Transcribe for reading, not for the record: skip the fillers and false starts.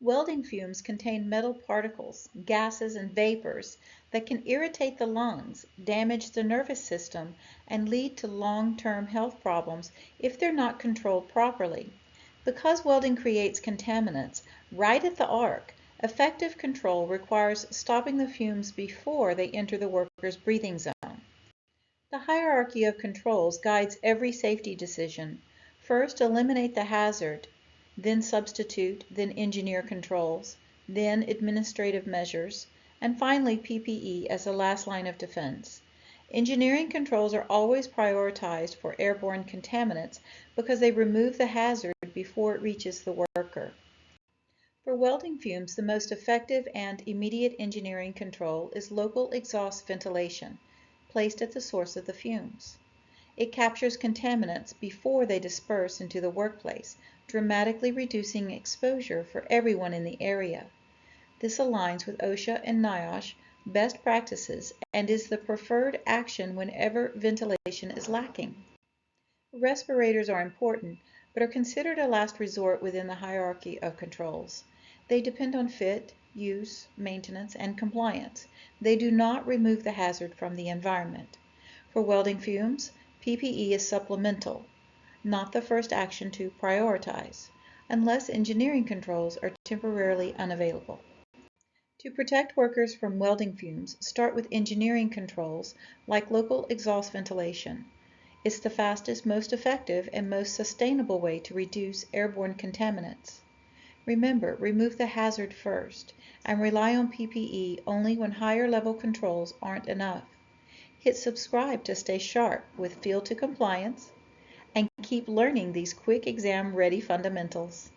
Welding fumes contain metal particles, gases, and vapors that can irritate the lungs, damage the nervous system, and lead to long-term health problems if they're not controlled properly. Because welding creates contaminants right at the arc, effective control requires stopping the fumes before they enter the worker's breathing zone. The hierarchy of controls guides every safety decision. First, eliminate the hazard, then substitute, then engineer controls, then administrative measures, and finally PPE as the last line of defense. Engineering controls are always prioritized for airborne contaminants because they remove the hazard before it reaches the worker. For welding fumes, the most effective and immediate engineering control is local exhaust ventilation, placed at the source of the fumes. It captures contaminants before they disperse into the workplace, dramatically reducing exposure for everyone in the area. This aligns with OSHA and NIOSH best practices and is the preferred action whenever ventilation is lacking. Respirators are important, but are considered a last resort within the hierarchy of controls. They depend on fit, use, maintenance, and compliance. They do not remove the hazard from the environment. For welding fumes, PPE is supplemental, not the first action to prioritize, unless engineering controls are temporarily unavailable. To protect workers from welding fumes, start with engineering controls like local exhaust ventilation. It's the fastest, most effective, and most sustainable way to reduce airborne contaminants. Remember, remove the hazard first, and rely on PPE only when higher level controls aren't enough. Hit subscribe to stay sharp with Field to Compliance, and keep learning these quick exam ready fundamentals.